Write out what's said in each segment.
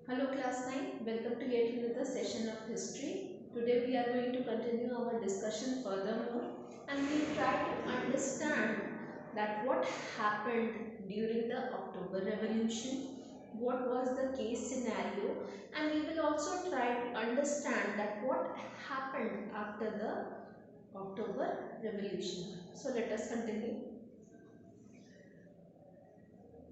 Hello class 9, welcome to yet another session of history. Today we are going to continue our discussion furthermore and we will try to understand that what happened during the October Revolution, what was the case scenario, and we will also try to understand that what happened after the October Revolution. So let us continue.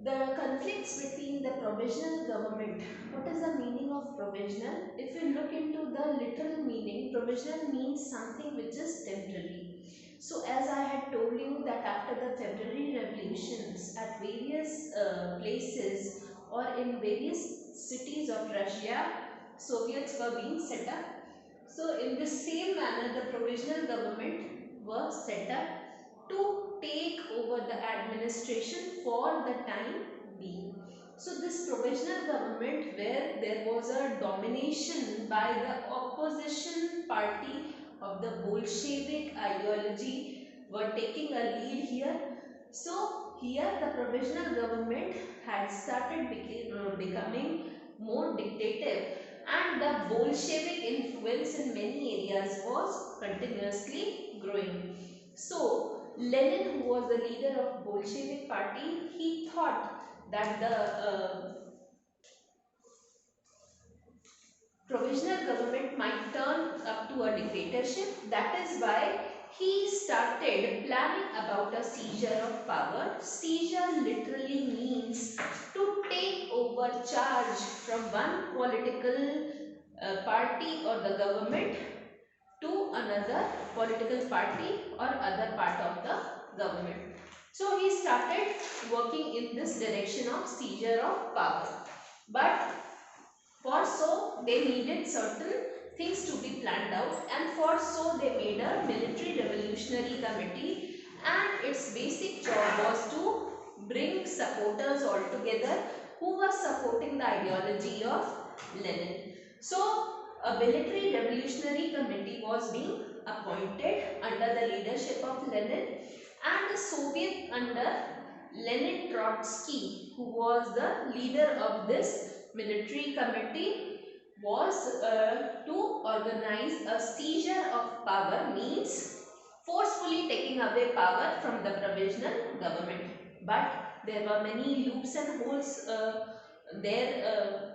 The conflicts between the provisional government. What is the meaning of provisional? If you look into the literal meaning, provisional means something which is temporary. So as I had told you that after the February revolutions at various places or in various cities of Russia, Soviets were being set up. So in the same manner, the provisional government was set up to take over the administration for the time being. So this provisional government, where there was a domination by the opposition party of the Bolshevik ideology, were taking a lead here. So here the provisional government had started becoming more dictative, and the Bolshevik influence in many areas was continuously growing. So Lenin, who was the leader of Bolshevik party, he thought that the provisional government might turn up to a dictatorship. That is why he started planning about a seizure of power. Seizure literally means to take over charge from one political party or the government to another political party or other part of the government. So he started working in this direction of seizure of power. But for so they needed certain things to be planned out, and for so they made a military revolutionary committee, and its basic job was to bring supporters all together who were supporting the ideology of Lenin. So a military revolutionary committee was being appointed under the leadership of Lenin, and the Soviet under Lenin Trotsky, who was the leader of this military committee, was to organize a seizure of power, means forcefully taking away power from the provisional government. But there were many loops and holes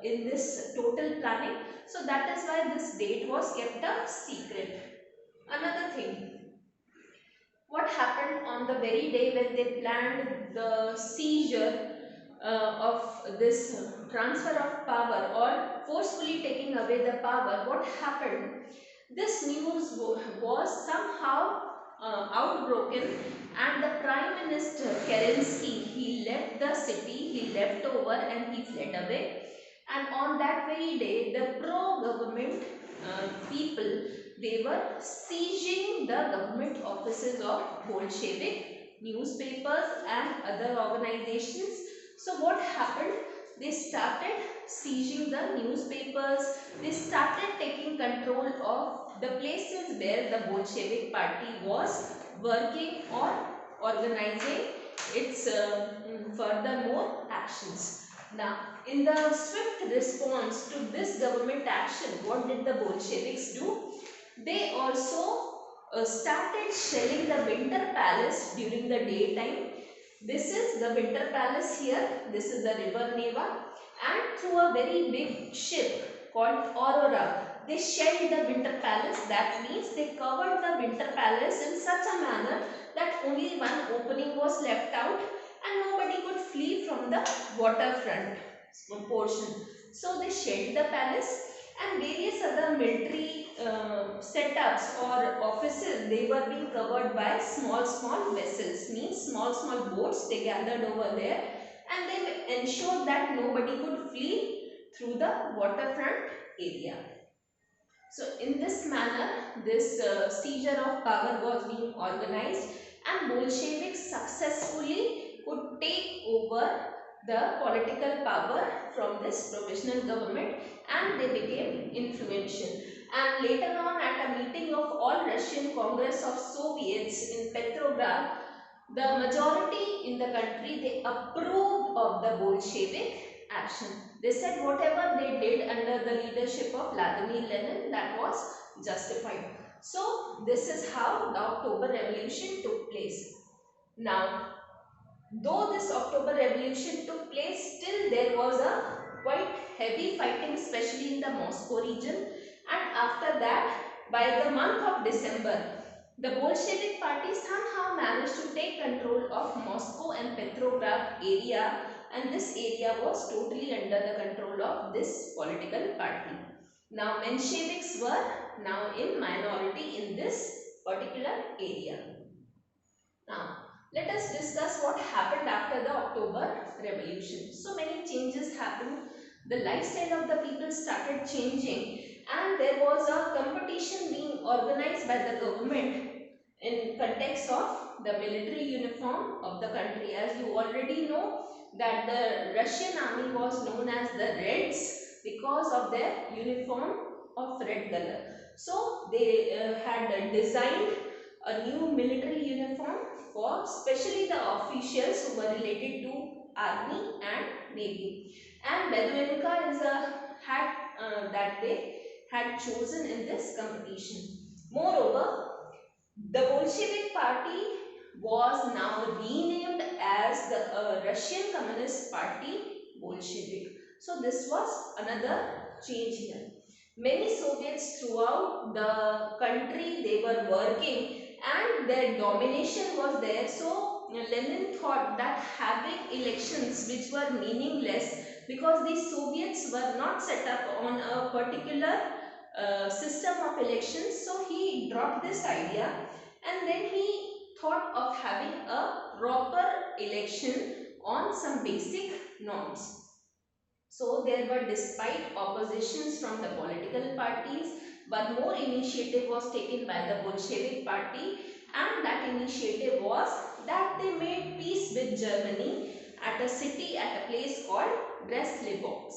in this total planning. So that is why this date was kept a secret. Another thing, what happened on the very day when they planned the seizure of this transfer of power or forcefully taking away the power, what happened? This news was somehow outbroken, and the Prime Minister Kerensky, he left the city, he left over and he fled away. And on that very day, the pro-government people, they were seizing the government offices of Bolshevik newspapers and other organizations. So what happened? They started seizing the newspapers, they started taking control of the places where the Bolshevik party was working or organizing its furthermore actions. Now, in the swift response to this government action, what did the Bolsheviks do? They also started shelling the Winter Palace during the daytime. This is the Winter Palace here. This is the river Neva, and through a very big ship called Aurora, they shelled the Winter Palace. That means they covered the Winter Palace in such a manner that only one opening was left out and nobody could flee from the waterfront portion. So they shelled the palace, and various other military setups or offices, they were being covered by small vessels, means small boats. They gathered over there and they ensured that nobody could flee through the waterfront area. So in this manner, this seizure of power was being organized, and Bolsheviks successfully could take over the political power from this provisional government, and they became influential. And later on, at a meeting of All Russian Congress of Soviets in Petrograd, the majority in the country, they approved of the Bolshevik, action. They said whatever they did under the leadership of Vladimir Lenin, that was justified. So this is how the October Revolution took place. Now, though this October Revolution took place, still there was a quite heavy fighting, especially in the Moscow region. And after that, by the month of December, the Bolshevik party somehow managed to take control of Moscow and Petrograd area, and this area was totally under the control of this political party. Now Mensheviks were now in minority in this particular area. Now let us discuss what happened after the October Revolution. So many changes happened. The lifestyle of the people started changing, and there was a competition being organized by the government in context of the military uniform of the country. As you already know that the Russian army was known as the Reds because of their uniform of red color. So they had designed a new military uniform for especially the officials who were related to army and navy. And Beduinka is a hat that they had chosen in this competition. Moreover, the Bolshevik party was now renamed as the Russian Communist Party Bolshevik. So this was another change here. Many Soviets throughout the country, they were working and their domination was there. So Lenin thought that having elections which were meaningless, because these Soviets were not set up on a particular system of elections, so he dropped this idea and then he thought of having a proper election on some basic norms. So there were, despite oppositions from the political parties, but more initiative was taken by the Bolshevik party, and that initiative was that they made peace with Germany at a city, at a place called Brest-Litovsk.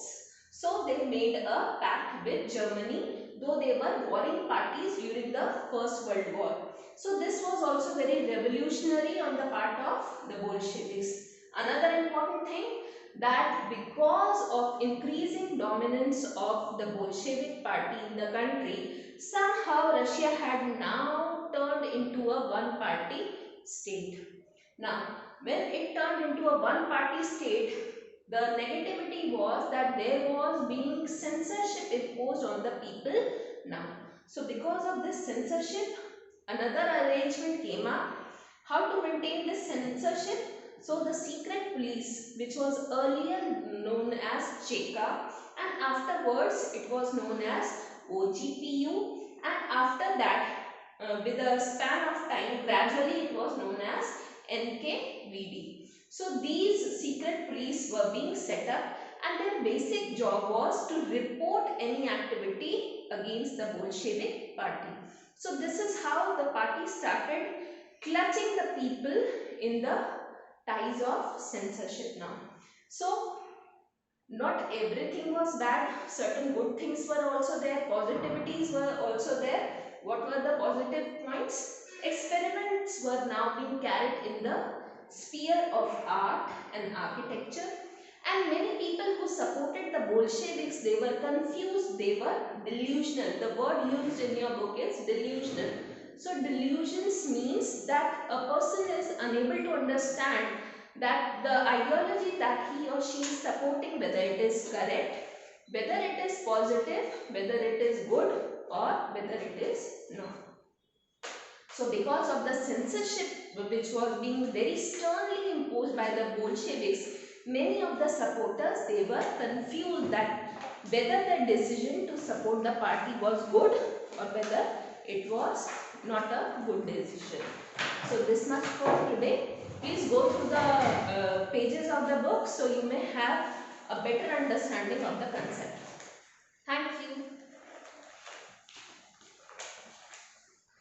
So they made a pact with Germany, though they were warring parties during the First World War. So this was also very revolutionary on the part of the Bolsheviks. Another important thing, that because of increasing dominance of the Bolshevik party in the country, somehow Russia had now turned into a one-party state. Now, when it turned into a one-party state, the negativity was that there was being censorship imposed on the people now. So because of this censorship, another arrangement came up. How to maintain this censorship? So the secret police, which was earlier known as Cheka, and afterwards it was known as OGPU, and after that with a span of time gradually it was known as NKVD. So these secret police were being set up and their basic job was to report any activity against the Bolshevik party. So this is how the party started clutching the people in the ties of censorship now. So not everything was bad, certain good things were also there, positivities were also there. What were the positive points? Experiments were now being carried in the sphere of art and architecture, and many people who supported the Bolsheviks, they were confused, they were delusional. The word used in your book is delusional. So delusions means that a person is unable to understand that the ideology that he or she is supporting, whether it is correct, whether it is positive, whether it is good, or whether it is not. So because of the censorship which was being very sternly imposed by the Bolsheviks, many of the supporters, they were confused that whether their decision to support the party was good or whether it was not a good decision. So this much for today. Please go through the pages of the book so you may have a better understanding of the concept. Thank you.